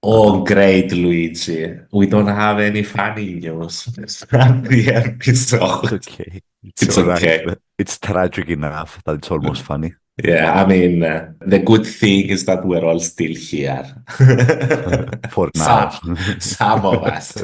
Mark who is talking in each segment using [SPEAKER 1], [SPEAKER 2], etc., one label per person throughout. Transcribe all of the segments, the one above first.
[SPEAKER 1] Oh, great, Luigi. We don't have any funny news. It's not the
[SPEAKER 2] It's
[SPEAKER 1] episode.
[SPEAKER 2] okay. It's
[SPEAKER 1] It's
[SPEAKER 2] all right.
[SPEAKER 1] okay.
[SPEAKER 2] It's tragic enough that it's almost funny.
[SPEAKER 1] Yeah, I mean, the good thing is that we're all still here.
[SPEAKER 2] For now.
[SPEAKER 1] Some, some of us.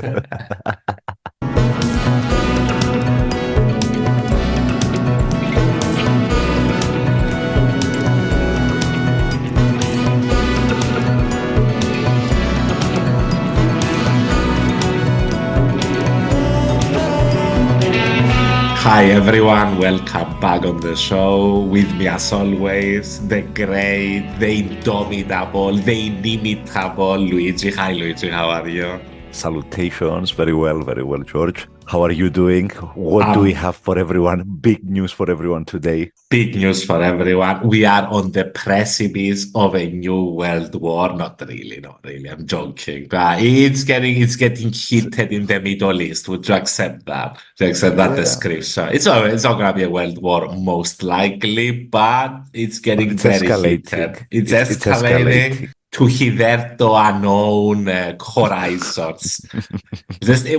[SPEAKER 1] Hi everyone, welcome back on the show. With me as always, the great, the indomitable, the inimitable Luigi. Hi Luigi, how are you?
[SPEAKER 2] Salutations. Very well, George. How are you doing? What do we
[SPEAKER 1] Um,
[SPEAKER 2] have for everyone? Big news for everyone today.
[SPEAKER 1] Big news for everyone. We are on the precipice of a new world war. Not really, not really. I'm joking. But it's getting heated in the Middle East. Would you accept that? Do you accept that
[SPEAKER 2] Yeah,
[SPEAKER 1] description? It's not gonna be a world war most likely, but it's
[SPEAKER 2] but
[SPEAKER 1] getting
[SPEAKER 2] it's
[SPEAKER 1] very
[SPEAKER 2] escalating.
[SPEAKER 1] heated. It's
[SPEAKER 2] It's escalating.
[SPEAKER 1] escalating to hitherto unknown horizons.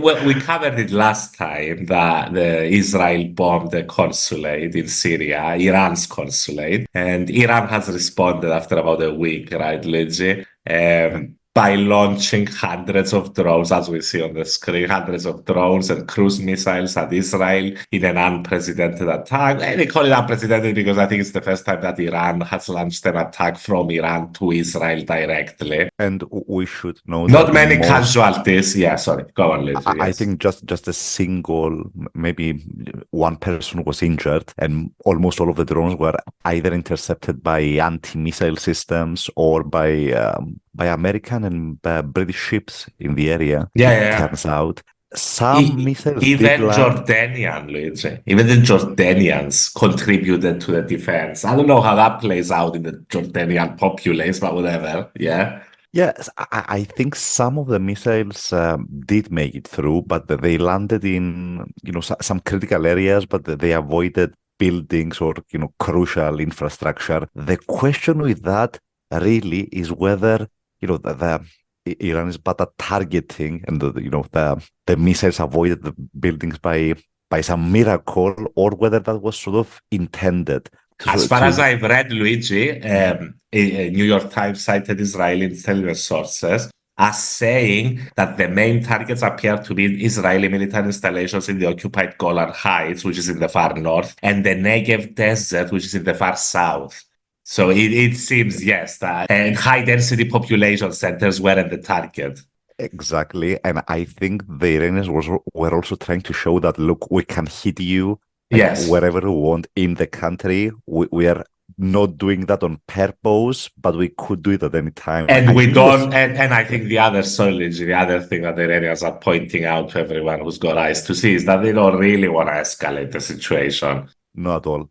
[SPEAKER 1] Well, we covered it last time that the Israel bombed the consulate in Syria, Iran's consulate, and Iran has responded after about a week, right, Luigi?
[SPEAKER 2] Yeah.
[SPEAKER 1] By launching hundreds of drones, as we see on the screen, hundreds of drones and cruise missiles at Israel in an unprecedented attack. And they call it unprecedented because I think it's the first time that Iran has launched an attack from Iran to Israel directly.
[SPEAKER 2] And we should know
[SPEAKER 1] Not
[SPEAKER 2] that
[SPEAKER 1] many
[SPEAKER 2] most
[SPEAKER 1] casualties. Yeah, sorry. Go on, Luigi.
[SPEAKER 2] I
[SPEAKER 1] Yes.
[SPEAKER 2] think just a single, maybe one person was injured, and almost all of the drones were either intercepted by anti-missile systems or by American and British ships in the area.
[SPEAKER 1] Yeah,
[SPEAKER 2] It
[SPEAKER 1] yeah, yeah.
[SPEAKER 2] turns out some missiles did
[SPEAKER 1] Even
[SPEAKER 2] land.
[SPEAKER 1] Jordanian, Luigi, even the Jordanians contributed to the defense. I don't know how that plays out in the Jordanian populace, but whatever. Yeah.
[SPEAKER 2] Yes, I think some of the missiles did make it through, but they landed in, some critical areas, but they avoided buildings or, crucial infrastructure. The question with that really is whether, Iran is bad at targeting and, the missiles avoided the buildings by some miracle or whether that was sort of intended
[SPEAKER 1] As far as
[SPEAKER 2] to
[SPEAKER 1] I've read, Luigi, a New York Times cited Israeli intelligence sources as saying that the main targets appear to be Israeli military installations in the occupied Golan Heights, which is in the far north, and the Negev Desert, which is in the far south. So it seems, yes, that and high density population centers were in the target.
[SPEAKER 2] Exactly. And I think the Iranians were also trying to show that, look, we can hit you like
[SPEAKER 1] Yes.
[SPEAKER 2] wherever we want in the country. We are not doing that on purpose, but we could do it at any time.
[SPEAKER 1] And
[SPEAKER 2] I
[SPEAKER 1] we
[SPEAKER 2] think it was,
[SPEAKER 1] don't, and I
[SPEAKER 2] yeah,
[SPEAKER 1] think the other solid, the other thing that the Iranians are pointing out to everyone who's got eyes to see is that they don't really want to escalate the situation.
[SPEAKER 2] not at all.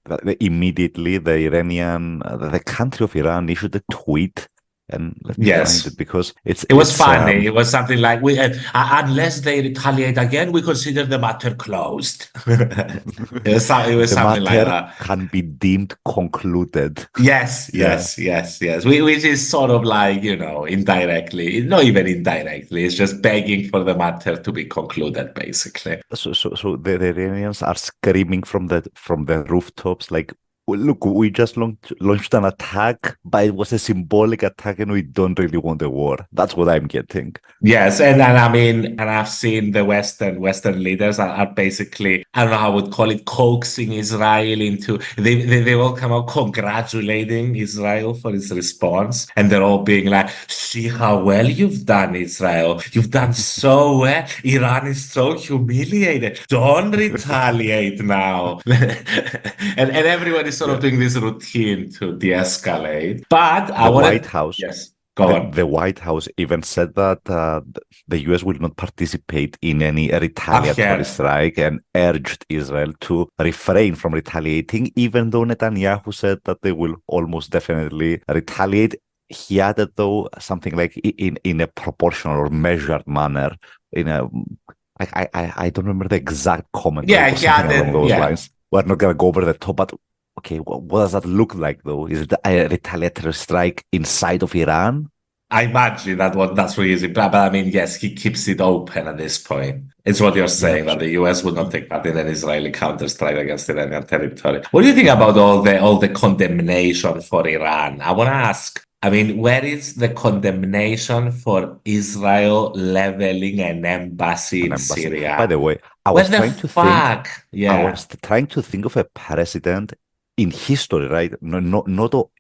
[SPEAKER 2] Immediately, the country of Iran issued a tweet, and let me find
[SPEAKER 1] Yes.
[SPEAKER 2] it because
[SPEAKER 1] It was funny. It was something like, unless they retaliate again, we consider the matter closed. It was
[SPEAKER 2] the
[SPEAKER 1] something like
[SPEAKER 2] matter
[SPEAKER 1] that.
[SPEAKER 2] can be deemed concluded.
[SPEAKER 1] Yes,
[SPEAKER 2] Yeah.
[SPEAKER 1] yes, yes, yes. Which is sort of like, indirectly, not even indirectly, it's just begging for the matter to be concluded, basically.
[SPEAKER 2] So the Iranians are screaming from the rooftops like, "Well, look, we just launched an attack, but it was a symbolic attack, and we don't really want a war." That's what I'm getting.
[SPEAKER 1] Yes, and I mean, and I've seen the Western leaders are basically, I don't know how I would call it, coaxing Israel into they all come out congratulating Israel for its response, and they're all being like, "See how well you've done, Israel. You've done so well. Iran is so humiliated. Don't retaliate now." And everyone is sort of
[SPEAKER 2] Yeah.
[SPEAKER 1] doing this routine to de-escalate. But I
[SPEAKER 2] The White
[SPEAKER 1] wanted,
[SPEAKER 2] House,
[SPEAKER 1] yes, go
[SPEAKER 2] the,
[SPEAKER 1] on.
[SPEAKER 2] the White House even said that the US will not participate in any
[SPEAKER 1] I've
[SPEAKER 2] retaliatory
[SPEAKER 1] heard.
[SPEAKER 2] strike and urged Israel to refrain from retaliating, even though Netanyahu said that they will almost definitely retaliate. He added, though, something like in a proportional or measured manner. In a, I don't remember the exact comment, but
[SPEAKER 1] Yeah,
[SPEAKER 2] it was
[SPEAKER 1] he
[SPEAKER 2] something along
[SPEAKER 1] added,
[SPEAKER 2] those
[SPEAKER 1] yeah.
[SPEAKER 2] lines. We're not gonna go over the top, but okay, what does that look like, though? Is it a retaliatory strike inside of Iran?
[SPEAKER 1] I imagine that's really easy. But I mean, yes, he keeps it open at this point. It's what you're
[SPEAKER 2] Yeah.
[SPEAKER 1] saying that the US would not
[SPEAKER 2] Y-
[SPEAKER 1] take part in an Israeli counterstrike against Iranian territory. What do you think about all the condemnation for Iran? I want to ask. I mean, where is the condemnation for Israel leveling an embassy
[SPEAKER 2] an
[SPEAKER 1] in
[SPEAKER 2] embassy. By
[SPEAKER 1] Syria?
[SPEAKER 2] the way,
[SPEAKER 1] What the fuck?
[SPEAKER 2] I
[SPEAKER 1] Yeah.
[SPEAKER 2] was trying to think of a precedent in history, right? Not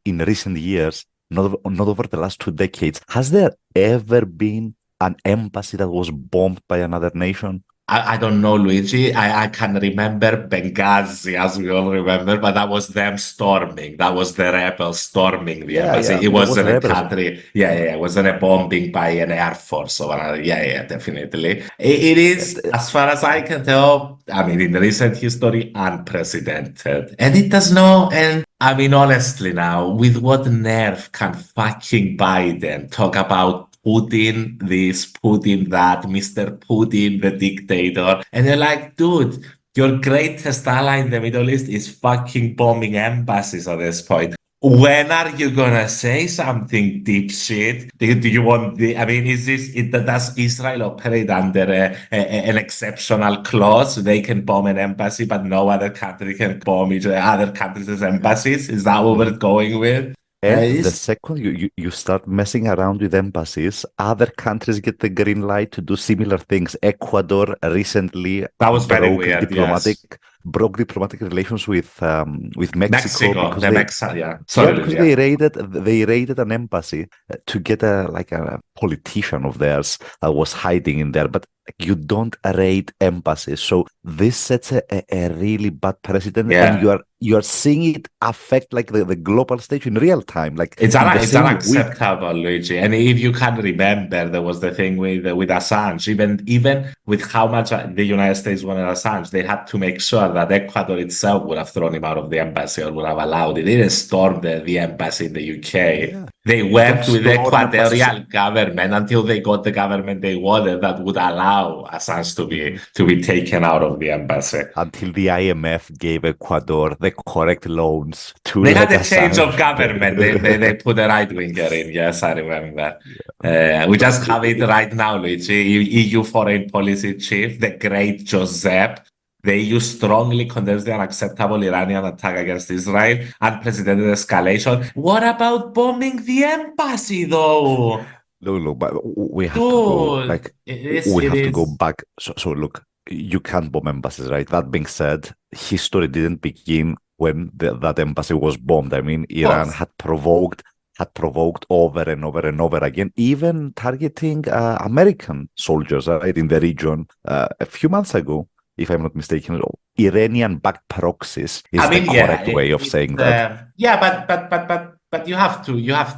[SPEAKER 2] in recent years, not over the last 2 decades. Has there ever been an embassy that was bombed by another nation?
[SPEAKER 1] I don't know, Luigi. I can remember Benghazi, as we all remember, but that was them storming. That was the rebels storming the
[SPEAKER 2] Yeah,
[SPEAKER 1] embassy.
[SPEAKER 2] yeah,
[SPEAKER 1] It
[SPEAKER 2] it was
[SPEAKER 1] wasn't a
[SPEAKER 2] rebels.
[SPEAKER 1] country. Yeah, yeah, it wasn't a bombing by an air force or another. Yeah, yeah, definitely. It is, as far as I can tell, I mean, in recent history, unprecedented. And it does not, and I mean, honestly now, with what nerve can fucking Biden talk about Putin this, Putin that, Mr. Putin, the dictator? And you're like, dude, your greatest ally in the Middle East is fucking bombing embassies at this point. When are you gonna say something deep shit? Do you want I mean, does Israel operate under an exceptional clause? They can bomb an embassy, but no other country can bomb other countries' embassies? Is that what we're
[SPEAKER 2] Mhm.
[SPEAKER 1] going with?
[SPEAKER 2] And the
[SPEAKER 1] It's
[SPEAKER 2] second you start messing around with embassies, other countries get the green light to do similar things. Ecuador recently
[SPEAKER 1] That was very
[SPEAKER 2] broke
[SPEAKER 1] weird,
[SPEAKER 2] diplomatic
[SPEAKER 1] yes.
[SPEAKER 2] broke diplomatic relations with Mexico
[SPEAKER 1] Mexico,
[SPEAKER 2] because
[SPEAKER 1] the
[SPEAKER 2] they
[SPEAKER 1] Mexican, yeah.
[SPEAKER 2] yeah,
[SPEAKER 1] Sorry,
[SPEAKER 2] because
[SPEAKER 1] Lydia.
[SPEAKER 2] they raided an embassy to get a politician of theirs that was hiding in there. But you don't raid embassies, so this sets a really bad precedent, and
[SPEAKER 1] Yeah.
[SPEAKER 2] you are seeing it affect like the global stage in real time, like in the
[SPEAKER 1] It's
[SPEAKER 2] same week.
[SPEAKER 1] unacceptable, Luigi. And if you can remember, there was the thing with Assange. Even with how much the United States wanted Assange, they had to make sure that Ecuador itself would have thrown him out of the embassy or would have allowed it. They didn't storm the embassy in the UK.
[SPEAKER 2] Yeah,
[SPEAKER 1] They
[SPEAKER 2] you don't
[SPEAKER 1] worked with the
[SPEAKER 2] storm embassies.
[SPEAKER 1] Ecuadorian government until they got the government they wanted that would allow Assange
[SPEAKER 2] Mhm.
[SPEAKER 1] to be taken out of the embassy.
[SPEAKER 2] Until the IMF gave Ecuador the correct loans to
[SPEAKER 1] They
[SPEAKER 2] let
[SPEAKER 1] had a change of
[SPEAKER 2] Assange.
[SPEAKER 1] government. They put a right winger in. Yes, I remember. We
[SPEAKER 2] But
[SPEAKER 1] just have it right now, Luigi. EU foreign policy chief, the great Josep. The EU strongly condemns the unacceptable Iranian attack against Israel, unprecedented escalation. What about bombing the embassy, though?
[SPEAKER 2] look, but we have to go
[SPEAKER 1] Dude,
[SPEAKER 2] like we
[SPEAKER 1] it
[SPEAKER 2] have to go
[SPEAKER 1] is.
[SPEAKER 2] back. So look, you can't bomb embassies, right? That being said, history didn't begin when that embassy was bombed. I mean,
[SPEAKER 1] Of
[SPEAKER 2] Iran
[SPEAKER 1] course.
[SPEAKER 2] had provoked over and over and over again, even targeting American soldiers, right, in the region a few months ago, if I'm not mistaken. Iranian-backed proxies
[SPEAKER 1] I
[SPEAKER 2] is the
[SPEAKER 1] mean, yeah,
[SPEAKER 2] correct way of saying that.
[SPEAKER 1] yeah, but you have to.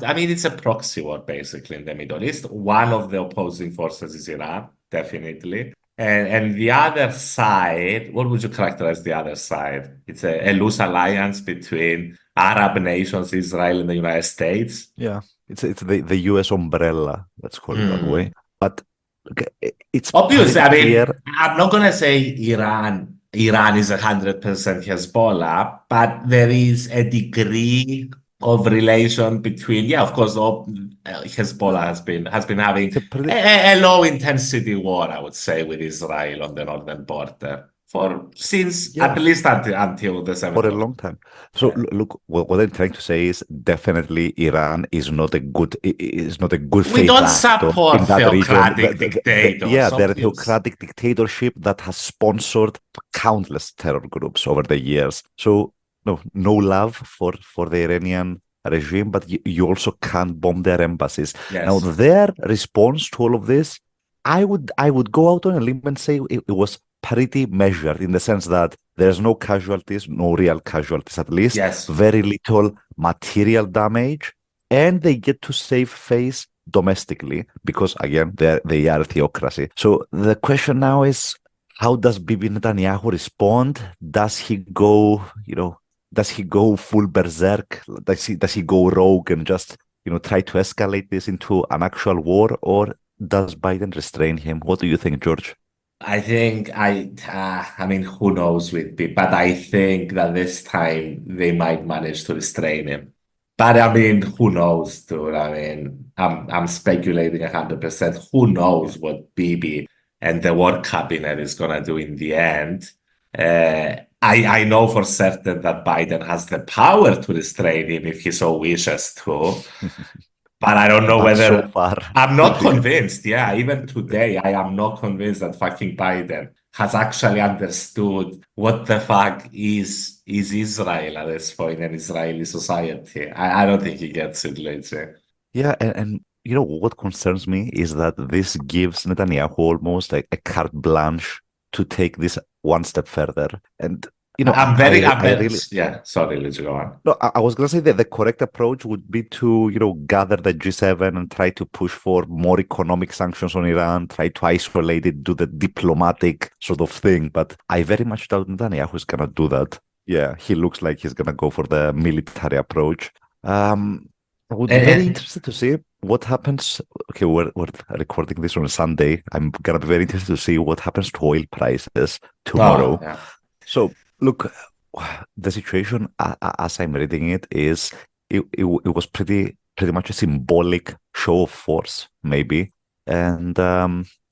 [SPEAKER 1] I mean, it's a proxy war basically in the Middle East. One of the opposing forces is Iran, definitely, and the other side. What would you characterize the other side? It's a loose alliance between Arab nations, Israel, and the United States.
[SPEAKER 2] Yeah, it's the US umbrella, let's call it that way.
[SPEAKER 1] Hmm.
[SPEAKER 2] But okay, it's
[SPEAKER 1] Obviously,
[SPEAKER 2] pretty
[SPEAKER 1] I
[SPEAKER 2] clear.
[SPEAKER 1] mean, I'm not gonna say Iran is 100% Hezbollah, but there is a degree of relation between, yeah, of course, Hezbollah
[SPEAKER 2] uh,
[SPEAKER 1] has been having
[SPEAKER 2] it's a pretty
[SPEAKER 1] a low intensity war, I would say, with Israel on the northern border for since at
[SPEAKER 2] yeah,
[SPEAKER 1] least until the
[SPEAKER 2] for
[SPEAKER 1] 7th
[SPEAKER 2] a
[SPEAKER 1] of
[SPEAKER 2] long time. So
[SPEAKER 1] yeah.
[SPEAKER 2] look, what I'm trying to say is definitely Iran is not a good
[SPEAKER 1] We
[SPEAKER 2] faith
[SPEAKER 1] don't
[SPEAKER 2] actor in
[SPEAKER 1] support
[SPEAKER 2] that region.
[SPEAKER 1] theocratic
[SPEAKER 2] Yeah,
[SPEAKER 1] dictators,
[SPEAKER 2] they're a
[SPEAKER 1] obviously.
[SPEAKER 2] theocratic dictatorship that has sponsored countless terror groups over the years. So no love for the Iranian regime, but you also can't bomb their embassies. Now,
[SPEAKER 1] Yes.
[SPEAKER 2] their response to all of this, I would go out on a limb and say it was pretty measured in the sense that there's no casualties, no real casualties at least,
[SPEAKER 1] Yes.
[SPEAKER 2] very little material damage, and they get to save face domestically because again they are a theocracy. So the question now is, how does Bibi Netanyahu respond? Does he go full berserk? Does he go rogue and just try to escalate this into an actual war, or does Biden restrain him? What do you think, George?
[SPEAKER 1] I mean, who knows with me, but I think that this time they might manage to restrain him. But I mean, who knows, dude? I'm speculating 100%. Who knows what Bibi and the war cabinet is gonna do in the end? I know for certain that Biden has the power to restrain him if he so wishes to. But I don't know
[SPEAKER 2] But so
[SPEAKER 1] whether
[SPEAKER 2] far,
[SPEAKER 1] I'm not
[SPEAKER 2] yeah.
[SPEAKER 1] convinced. Yeah, even today, I am not convinced that fucking Biden has actually understood what the fuck is Israel at this point in Israeli society. I don't think he gets it, Luigi.
[SPEAKER 2] Yeah, and you know what concerns me is that this gives Netanyahu almost a carte blanche to take this one step further. And you know,
[SPEAKER 1] I'm
[SPEAKER 2] I
[SPEAKER 1] very,
[SPEAKER 2] really
[SPEAKER 1] yeah, sorry, Luigi, go on.
[SPEAKER 2] no, I was gonna say that the correct approach would be to, you know, gather the G7 and try to push for more economic sanctions on Iran, try to isolate it, do the diplomatic sort of thing. But I very much doubt Netanyahu is gonna do that. Yeah, he looks like he's gonna go for the military approach. Um, I would be very
[SPEAKER 1] Eh,
[SPEAKER 2] interested to see what happens. Okay, we're recording this on a Sunday. I'm gonna be very interested to see what happens to oil prices
[SPEAKER 1] oh,
[SPEAKER 2] tomorrow.
[SPEAKER 1] yeah.
[SPEAKER 2] So, look, the situation as I'm reading it is it was pretty much a symbolic show of force, maybe. And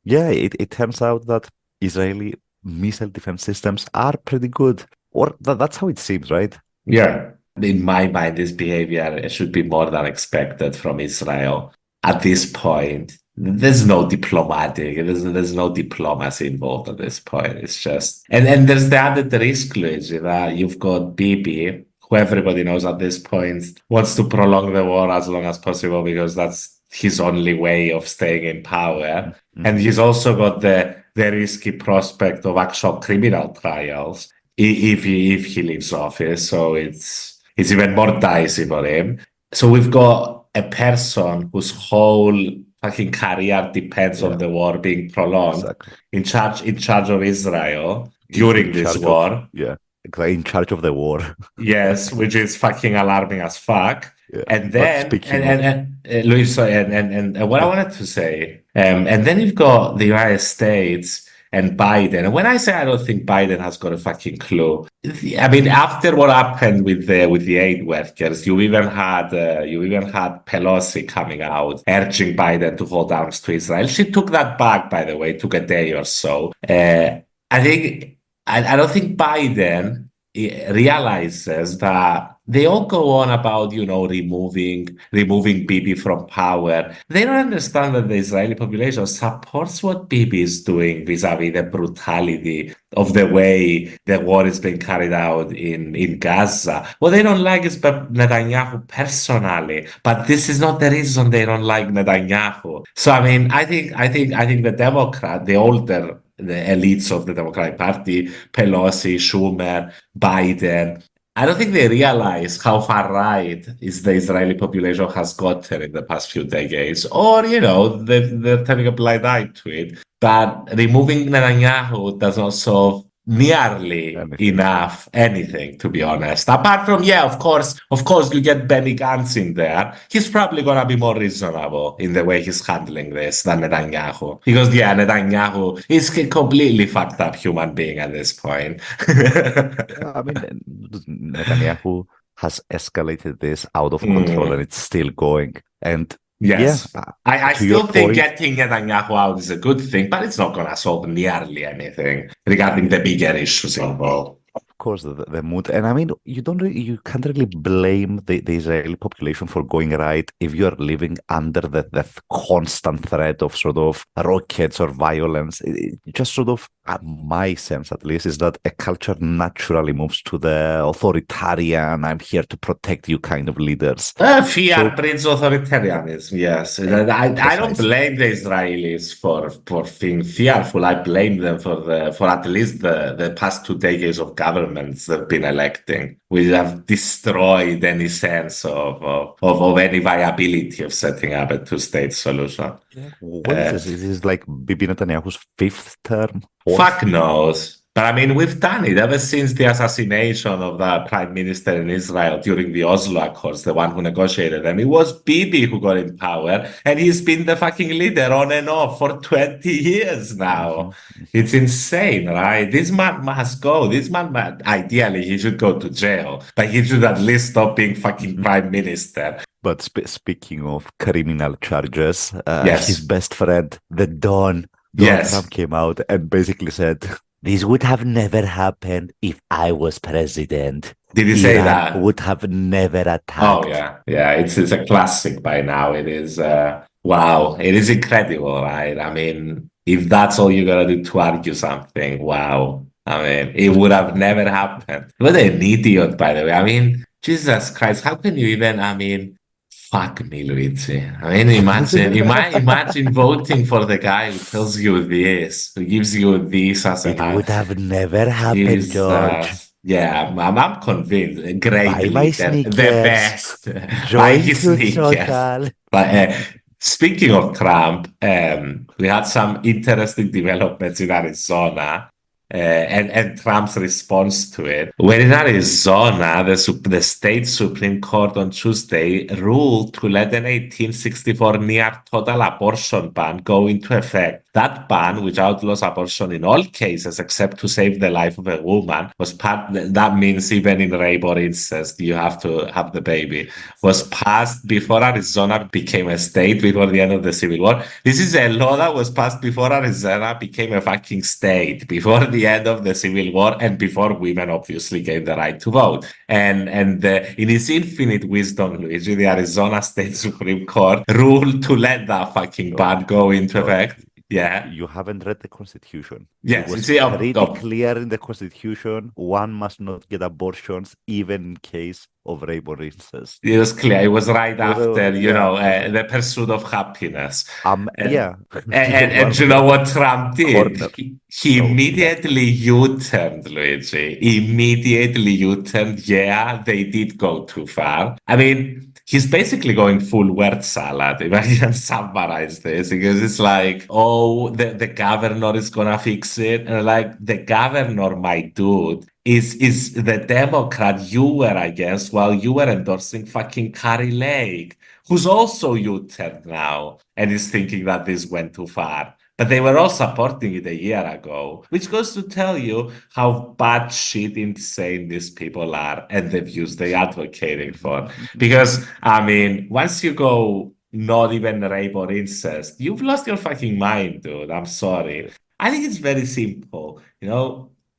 [SPEAKER 2] yeah, it turns out that Israeli missile defense systems are pretty good. Or that's how it seems, right?
[SPEAKER 1] Yeah. In my mind, this behavior should be more than expected from Israel. At this point, there's no there's no diplomacy involved at this point. It's just, and there's the added risk, Luigi, that you've got Bibi, who everybody knows at this point wants to prolong the war as long as possible because that's his only way of staying in power. And
[SPEAKER 2] Mm-hmm.
[SPEAKER 1] he's also got the risky prospect of actual criminal trials if he leaves office. So it's even more dicey for him. So we've got a person whose whole fucking career depends on
[SPEAKER 2] Yeah,
[SPEAKER 1] the war being prolonged,
[SPEAKER 2] exactly.
[SPEAKER 1] in charge of Israel
[SPEAKER 2] In
[SPEAKER 1] during this
[SPEAKER 2] charge of,
[SPEAKER 1] war.
[SPEAKER 2] yeah, exactly, in charge of the war.
[SPEAKER 1] Yes, which is fucking alarming as fuck.
[SPEAKER 2] Yeah.
[SPEAKER 1] And
[SPEAKER 2] But
[SPEAKER 1] then,
[SPEAKER 2] speaking of,
[SPEAKER 1] Luis, sorry, and what I
[SPEAKER 2] yeah,
[SPEAKER 1] wanted to say, and then you've got the United States and Biden. And when I say I don't think Biden has got a fucking clue, I mean after what happened with the aid workers, you even had Pelosi coming out urging Biden to hold arms to Israel. She took that back, by the way, took a day or so. I think I don't think Biden realizes that they all go on about, removing Bibi from power. They don't understand that the Israeli population supports what Bibi is doing vis-a-vis the brutality of the way the war is being carried out in Gaza. What they don't like is Netanyahu personally, but this is not the reason they don't like Netanyahu. So I mean, I think the elites of the Democratic Party, Pelosi, Schumer, Biden. I don't think they realize how far right is the Israeli population has gotten in the past few decades, or they're turning a blind eye to it. But removing Netanyahu does not solve nearly
[SPEAKER 2] anything.
[SPEAKER 1] enough anything, to be honest. Apart from, yeah, of course, you get Benny Gantz in there. He's probably gonna be more reasonable in the way he's handling this than Netanyahu, because yeah, Netanyahu is a completely fucked up human being at this point.
[SPEAKER 2] Yeah, I mean, Netanyahu has escalated this out of control and
[SPEAKER 1] Mm,
[SPEAKER 2] it's still going. And yeah,
[SPEAKER 1] yes. I
[SPEAKER 2] to your
[SPEAKER 1] still think
[SPEAKER 2] point,
[SPEAKER 1] getting Netanyahu out is a good thing, but it's not going to solve nearly anything regarding the bigger issues involved.
[SPEAKER 2] of course, the mood. And I mean, you can't really blame the Israeli population for going right if you are living under the constant threat of sort of rockets or violence. It just sort of, my sense at least, is that a culture naturally moves to the authoritarian, I'm here to protect you kind of leaders.
[SPEAKER 1] Fear
[SPEAKER 2] So
[SPEAKER 1] breeds authoritarianism, yes. I don't
[SPEAKER 2] precisely.
[SPEAKER 1] blame the Israelis for being fearful. I blame them for at least the past 2 decades of governments they've been electing, which have destroyed any sense of any viability of setting up a two-state solution.
[SPEAKER 2] Yeah. What is
[SPEAKER 1] Uh,
[SPEAKER 2] this? Is this like Bibi Netanyahu's fifth term,
[SPEAKER 1] Fuck
[SPEAKER 2] fourth?
[SPEAKER 1] knows. But I mean, we've done it ever since the assassination of the prime minister in Israel during the Oslo Accords, the one who negotiated them. It was Bibi who got in power, and he's been the fucking leader on and off for 20 years
[SPEAKER 2] Hmm.
[SPEAKER 1] now. It's insane, right? This man must go. Ideally, he should go to jail, but he should at least stop being fucking prime minister.
[SPEAKER 2] But speaking of criminal charges, his
[SPEAKER 1] Yes,
[SPEAKER 2] best friend, the Donald
[SPEAKER 1] yes.
[SPEAKER 2] Trump came out and basically said, this would have never happened if I was president.
[SPEAKER 1] Did he say
[SPEAKER 2] Iran
[SPEAKER 1] that?
[SPEAKER 2] would have never
[SPEAKER 1] Oh
[SPEAKER 2] attacked.
[SPEAKER 1] yeah, yeah. It's a classic by now. It is wow. It is incredible, right? I mean, if that's all you're gonna do to argue something, wow. I mean, it would have never happened. What an idiot, by the way. I mean, Jesus Christ, how can you even? I mean, fuck me, Luigi. I mean, imagine voting for the guy who tells you this, who gives you this as an
[SPEAKER 2] It would have never happened, George.
[SPEAKER 1] Jesus. Yeah, I'm convinced. A great
[SPEAKER 2] Buy my
[SPEAKER 1] leader, the
[SPEAKER 2] sneakers.
[SPEAKER 1] best. Buy
[SPEAKER 2] Join
[SPEAKER 1] his
[SPEAKER 2] Truth
[SPEAKER 1] sneakers.
[SPEAKER 2] Social.
[SPEAKER 1] But speaking of Trump, we had some interesting developments in Arizona. And Trump's response to it. Where in Arizona, the state Supreme Court on Tuesday ruled to let an 1864 near total abortion ban go into effect. That ban, which outlaws abortion in all cases except to save the life of a woman, was part. That means even in rape or incest, you have to have the baby. Was passed before Arizona became a state before the end of the Civil War. This is a law that was passed before Arizona became a fucking state, before the end of the Civil War, and before women obviously gained the right to vote. And in its infinite wisdom, Luigi, the Arizona State Supreme Court ruled to let that fucking ban
[SPEAKER 2] George,
[SPEAKER 1] go into
[SPEAKER 2] George,
[SPEAKER 1] effect. Yeah.
[SPEAKER 2] you haven't read the Constitution. It
[SPEAKER 1] Yes. You
[SPEAKER 2] was
[SPEAKER 1] see,
[SPEAKER 2] pretty clear in the Constitution one must not get abortions even in case of rape or incest.
[SPEAKER 1] it was clear. It was right after,
[SPEAKER 2] Yeah,
[SPEAKER 1] the pursuit of happiness. And,
[SPEAKER 2] yeah,
[SPEAKER 1] and
[SPEAKER 2] one
[SPEAKER 1] you
[SPEAKER 2] of
[SPEAKER 1] know
[SPEAKER 2] the
[SPEAKER 1] what Trump did?
[SPEAKER 2] corner.
[SPEAKER 1] He
[SPEAKER 2] No, yeah.
[SPEAKER 1] immediately U-turned, Luigi. Immediately U-turned. Yeah, they did go too far. I mean, he's basically going full word salad, if I can summarize this, because it's like, oh, the governor is gonna fix it. And like, the governor, my dude, is the Democrat you were against while you were endorsing fucking Carrie Lake, who's also U-turned now and is thinking that this went too far. But they were all supporting it a year ago, which goes to tell you how bad shit insane these people are and the views they advocating for. Because, I mean, once you go not even rape or incest, you've lost your fucking mind, dude. I'm sorry. I think it's very simple.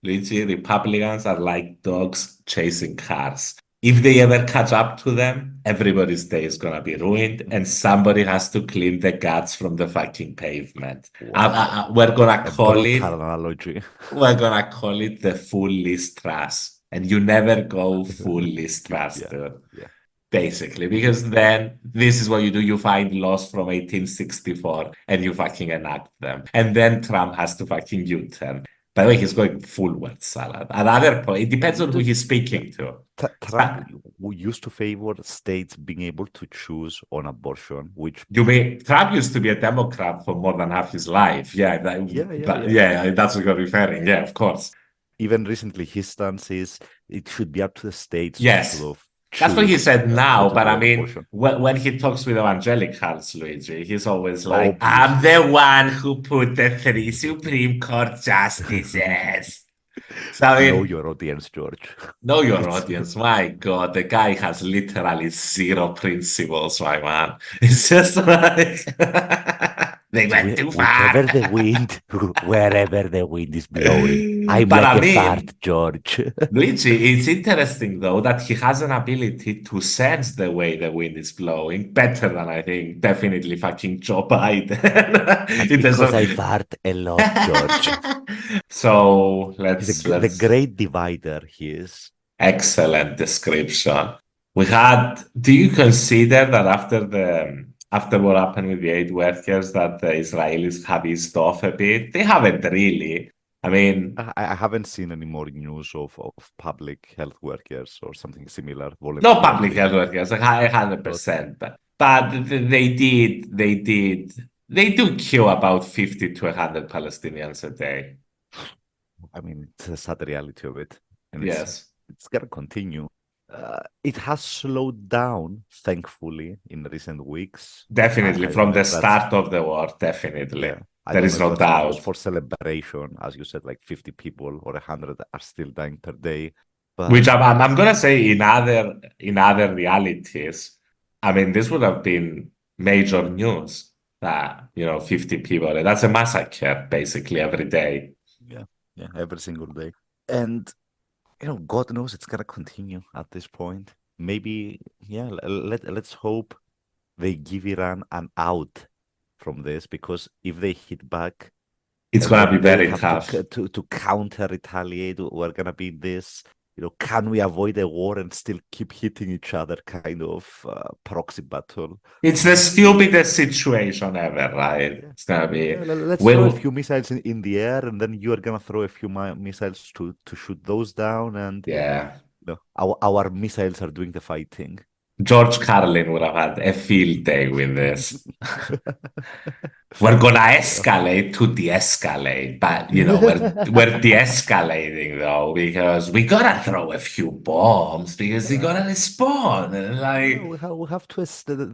[SPEAKER 1] Luigi, Republicans are like dogs chasing cars. If they ever catch up to them, everybody's day is gonna be ruined, and somebody has to clean the guts from the fucking pavement.
[SPEAKER 2] Wow.
[SPEAKER 1] We're gonna
[SPEAKER 2] A
[SPEAKER 1] call
[SPEAKER 2] brutal
[SPEAKER 1] it.
[SPEAKER 2] analogy.
[SPEAKER 1] We're gonna call it the full list trust, and you never go full list trust,
[SPEAKER 2] Yeah,
[SPEAKER 1] dude.
[SPEAKER 2] yeah.
[SPEAKER 1] Basically, because then this is what you do. You find laws from 1864 and you fucking enact them. And then Trump has to fucking U-turn. By the way, he's going full word salad. Another point, it depends on who he's
[SPEAKER 2] Yeah.
[SPEAKER 1] speaking to.
[SPEAKER 2] Trump who used to favor states being able to choose on abortion, which,
[SPEAKER 1] You mean Trump used to be a Democrat for more than half his life? Yeah,
[SPEAKER 2] yeah, yeah,
[SPEAKER 1] but
[SPEAKER 2] yeah.
[SPEAKER 1] yeah, that's what you're referring. Yeah, of course.
[SPEAKER 2] Even recently, his stance is it should be up to the states to sort
[SPEAKER 1] Yes,
[SPEAKER 2] of
[SPEAKER 1] that's what he
[SPEAKER 2] choose
[SPEAKER 1] said
[SPEAKER 2] how
[SPEAKER 1] now.
[SPEAKER 2] to
[SPEAKER 1] But
[SPEAKER 2] do
[SPEAKER 1] I
[SPEAKER 2] an
[SPEAKER 1] mean,
[SPEAKER 2] abortion.
[SPEAKER 1] when he talks with evangelicals, Luigi, he's always like, "I'm
[SPEAKER 2] Obviously.
[SPEAKER 1] the one who put the three Supreme Court justices." So I
[SPEAKER 2] Know
[SPEAKER 1] mean,
[SPEAKER 2] your audience, George.
[SPEAKER 1] know your
[SPEAKER 2] It's
[SPEAKER 1] audience. My God, the guy has literally zero principles, my man. It's just like they
[SPEAKER 2] it's
[SPEAKER 1] went too
[SPEAKER 2] whichever
[SPEAKER 1] far.
[SPEAKER 2] the wind, wherever the wind is blowing. I'm
[SPEAKER 1] But
[SPEAKER 2] like
[SPEAKER 1] I
[SPEAKER 2] a fart,
[SPEAKER 1] mean,
[SPEAKER 2] George.
[SPEAKER 1] Luigi, it's interesting though that he has an ability to sense the way the wind is blowing better than I think definitely fucking Joe Biden.
[SPEAKER 2] That's
[SPEAKER 1] In terms
[SPEAKER 2] because
[SPEAKER 1] of
[SPEAKER 2] I fart a lot, George.
[SPEAKER 1] so
[SPEAKER 2] He's the
[SPEAKER 1] let's
[SPEAKER 2] great divider, he is.
[SPEAKER 1] excellent description. Do you consider that after what happened with the aid workers that the Israelis have eased off a bit? They haven't really. I mean,
[SPEAKER 2] I haven't seen any more news of public health workers or something similar
[SPEAKER 1] no public
[SPEAKER 2] voluntarily.
[SPEAKER 1] health workers, like
[SPEAKER 2] But
[SPEAKER 1] 100%, but they do kill about 50 to 100 Palestinians a day.
[SPEAKER 2] I mean, it's a sad reality of it, and
[SPEAKER 1] Yes,
[SPEAKER 2] it's gonna continue. It has slowed down, thankfully, in recent weeks.
[SPEAKER 1] definitely.
[SPEAKER 2] I don't
[SPEAKER 1] From
[SPEAKER 2] know
[SPEAKER 1] the
[SPEAKER 2] if that's
[SPEAKER 1] start of the war, definitely.
[SPEAKER 2] yeah. I
[SPEAKER 1] There
[SPEAKER 2] don't know
[SPEAKER 1] is
[SPEAKER 2] if
[SPEAKER 1] no
[SPEAKER 2] that's cause
[SPEAKER 1] doubt.
[SPEAKER 2] for celebration, as you said, like 50 people or 100 are still dying per day. But
[SPEAKER 1] Which I'm gonna say in other realities. I mean, this would have been major news that, 50 people, that's a massacre basically every day.
[SPEAKER 2] Yeah, yeah, every single day. And God knows it's gonna continue at this point. Maybe, yeah, let's hope they give Iran an out from this because if they hit back
[SPEAKER 1] It's
[SPEAKER 2] and
[SPEAKER 1] going to
[SPEAKER 2] then
[SPEAKER 1] be
[SPEAKER 2] they
[SPEAKER 1] very
[SPEAKER 2] have to
[SPEAKER 1] tough.
[SPEAKER 2] to counter retaliate, we're gonna be this. Can we avoid a war and still keep hitting each other? Kind of proxy battle.
[SPEAKER 1] It's the
[SPEAKER 2] We'll
[SPEAKER 1] stupidest situation ever, right?
[SPEAKER 2] Yeah.
[SPEAKER 1] It's going to be,
[SPEAKER 2] Yeah, let's throw a
[SPEAKER 1] well,
[SPEAKER 2] few missiles in the air, and then you are gonna throw a few missiles to shoot those down, and
[SPEAKER 1] yeah.
[SPEAKER 2] our missiles are doing the fighting.
[SPEAKER 1] George Carlin would have had a field day with this. We're gonna
[SPEAKER 2] Yeah.
[SPEAKER 1] escalate to de-escalate, but we're de-escalating though because we gotta throw a few bombs because you
[SPEAKER 2] Yeah.
[SPEAKER 1] gotta respond. And
[SPEAKER 2] Yeah,
[SPEAKER 1] like,
[SPEAKER 2] we have to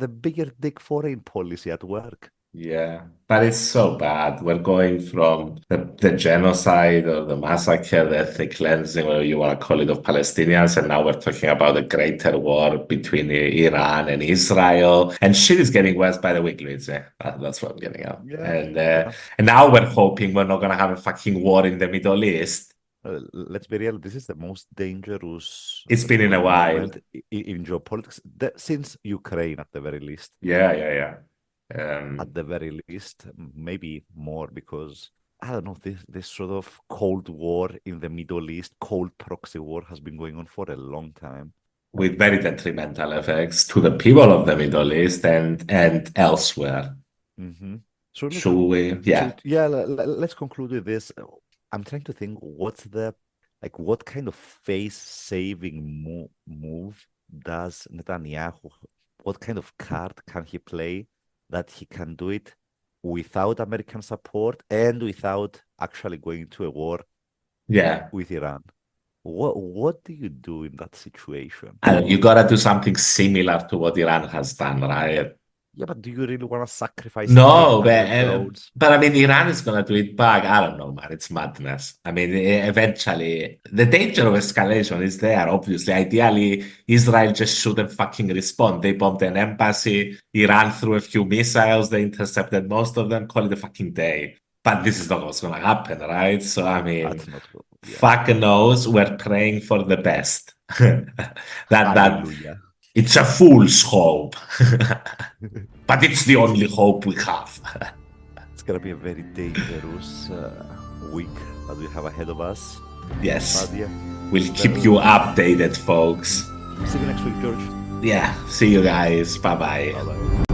[SPEAKER 2] the bigger dick foreign policy at work.
[SPEAKER 1] yeah, but it's so bad. We're going from the genocide or the massacre, the ethnic cleansing, whatever you want to call it, of Palestinians, and now we're talking about a greater war between Iran and Israel. And shit is getting worse by the week, Luigi. That's what I'm getting at.
[SPEAKER 2] Yeah,
[SPEAKER 1] And
[SPEAKER 2] yeah.
[SPEAKER 1] now we're hoping we're not gonna have a fucking war in the Middle East.
[SPEAKER 2] Let's be real. This is the most dangerous
[SPEAKER 1] It's been in a while.
[SPEAKER 2] moment in geopolitics since Ukraine, at the very least.
[SPEAKER 1] Yeah, yeah, yeah.
[SPEAKER 2] At the very least, maybe more because I don't know, this sort of Cold War in the Middle East, cold proxy war has been going on for a long time.
[SPEAKER 1] With very detrimental effects to the people of the Middle East and elsewhere.
[SPEAKER 2] Hmm. So
[SPEAKER 1] Should
[SPEAKER 2] look,
[SPEAKER 1] we? Yeah.
[SPEAKER 2] yeah, let's conclude with this. I'm trying to think what kind of face-saving move does Netanyahu, what kind of card can he play that he can do it without American support and without actually going to a war
[SPEAKER 1] Yeah.
[SPEAKER 2] with Iran? What do you do in that situation?
[SPEAKER 1] You gotta do something similar to what Iran has done, right?
[SPEAKER 2] Yeah, but do you really want to sacrifice
[SPEAKER 1] No,
[SPEAKER 2] 800 drones?
[SPEAKER 1] but I mean, Iran is gonna do it back. I don't know, man. It's madness. I mean, eventually, the danger of escalation is there. Obviously, ideally, Israel just shouldn't fucking respond. They bombed an embassy. Iran threw a few missiles. They intercepted most of them. Call it a fucking day. But this is not what's gonna happen, right? So, I mean,
[SPEAKER 2] That's not, yeah.
[SPEAKER 1] fuck knows. We're praying for the best. That
[SPEAKER 2] Hallelujah.
[SPEAKER 1] it's a fool's hope. But it's the only hope we have.
[SPEAKER 2] It's gonna be a very dangerous week that we have ahead of us.
[SPEAKER 1] Yes.
[SPEAKER 2] But yeah,
[SPEAKER 1] We'll keep you
[SPEAKER 2] well,
[SPEAKER 1] updated, folks.
[SPEAKER 2] see you next week, George.
[SPEAKER 1] Yeah. See you guys. Bye bye.
[SPEAKER 2] Bye bye.